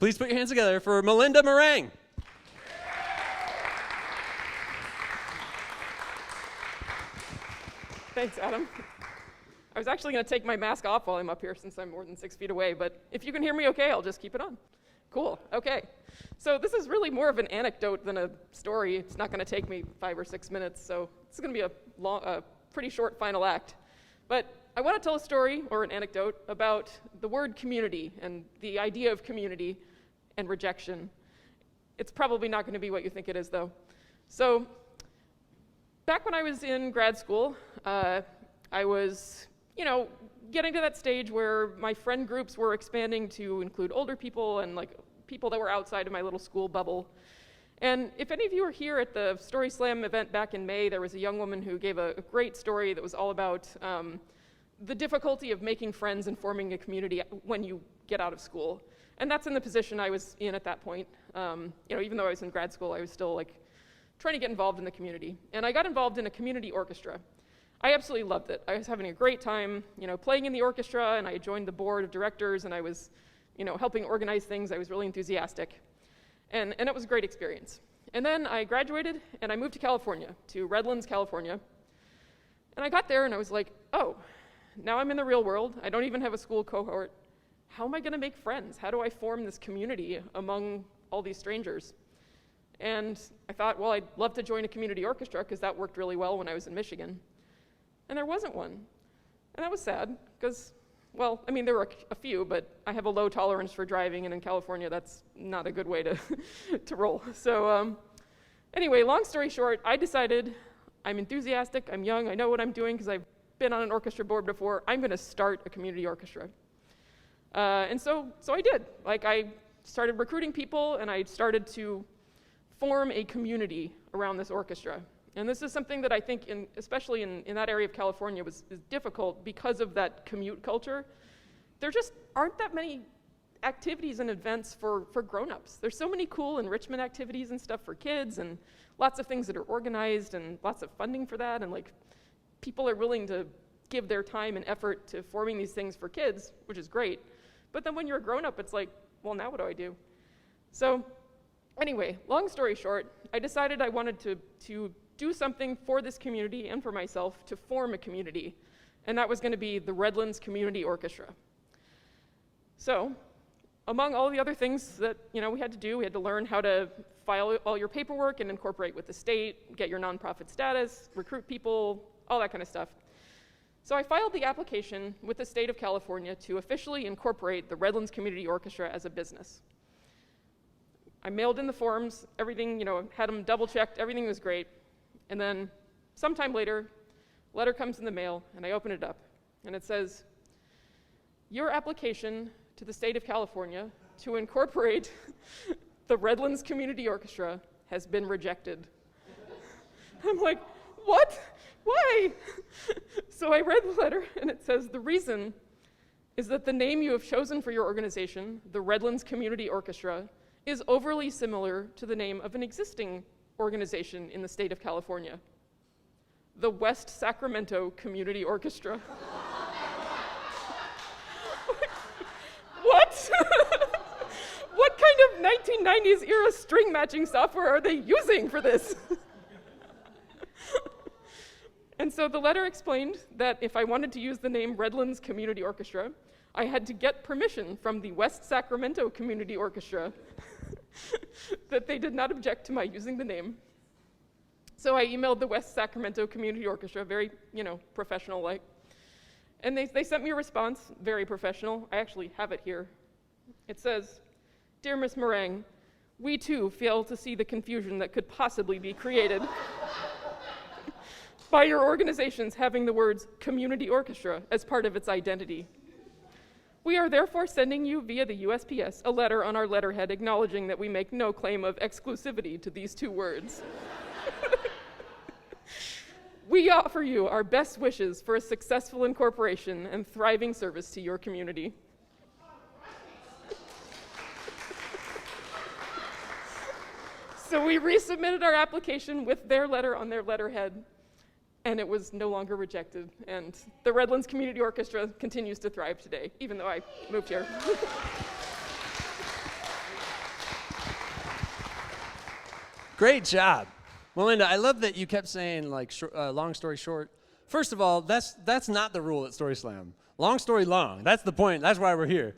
Please put your hands together for Melinda Morang. Thanks, Adam. I was actually going to take my mask off while I'm up here since I'm more than 6 feet away, but if you can hear me okay, I'll just keep it on. Cool, okay. So this is really more of an anecdote than a story. It's not going to take me 5 or 6 minutes, so it's going to be a pretty short final act. But I want to tell a story, or an anecdote, about the word community and the idea of community and rejection. It's probably not going to be what you think it is, though. So back when I was in grad school, I was, getting to that stage where my friend groups were expanding to include older people and people that were outside of my little school bubble. And if any of you were here at the Story Slam event back in May, there was a young woman who gave a great story that was all about the difficulty of making friends and forming a community when you get out of school. And that's in the position I was in at that point. Even though I was in grad school, I was still trying to get involved in the community. And I got involved in a community orchestra. I absolutely loved it. I was having a great time, playing in the orchestra, and I joined the board of directors, and I was, helping organize things. I was really enthusiastic. And it was a great experience. And then I graduated, and I moved to California, to Redlands, California. And I got there, and I was like, oh, now I'm in the real world. I don't even have a school cohort. How am I going to make friends? How do I form this community among all these strangers? And I thought, well, I'd love to join a community orchestra because that worked really well when I was in Michigan. And there wasn't one. And that was sad because, there were a few, but I have a low tolerance for driving, and in California, that's not a good way to, to roll. So anyway, long story short, I decided I'm enthusiastic, I'm young, I know what I'm doing because I've been on an orchestra board before. I'm going to start a community orchestra. And so I did. I started recruiting people, and I started to form a community around this orchestra. And this is something that I think, especially in that area of California, is difficult because of that commute culture. There just aren't that many activities and events for grown-ups. There's so many cool enrichment activities and stuff for kids, and lots of things that are organized, and lots of funding for that, and people are willing to give their time and effort to forming these things for kids, which is great. But then when you're a grown-up, it's well, now what do I do? So anyway, long story short, I decided I wanted to do something for this community and for myself to form a community, and that was going to be the Redlands Community Orchestra. So among all the other things that we had to do, we had to learn how to file all your paperwork and incorporate with the state, get your nonprofit status, recruit people, all that kind of stuff. So I filed the application with the state of California to officially incorporate the Redlands Community Orchestra as a business. I mailed in the forms, everything, had them double-checked, everything was great. And then sometime later, a letter comes in the mail, and I open it up, and it says, your application to the state of California to incorporate the Redlands Community Orchestra has been rejected. I'm like, what? Why? So I read the letter, and it says, the reason is that the name you have chosen for your organization, the Redlands Community Orchestra, is overly similar to the name of an existing organization in the state of California, the West Sacramento Community Orchestra. What? What kind of 1990s era string matching software are they using for this? And so the letter explained that if I wanted to use the name Redlands Community Orchestra, I had to get permission from the West Sacramento Community Orchestra that they did not object to my using the name. So I emailed the West Sacramento Community Orchestra, very, professional-like. And they sent me a response, very professional. I actually have it here. It says, Dear Ms. Morang, we too fail to see the confusion that could possibly be created by your organization's having the words community orchestra as part of its identity. We are therefore sending you via the USPS a letter on our letterhead acknowledging that we make no claim of exclusivity to these two words. We offer you our best wishes for a successful incorporation and thriving service to your community. So we resubmitted our application with their letter on their letterhead, and it was no longer rejected. And the Redlands Community Orchestra continues to thrive today, even though I moved here. Great job. Melinda, I love that you kept saying, like, long story short. First of all, that's not the rule at Story Slam. Long story long. That's the point. That's why we're here.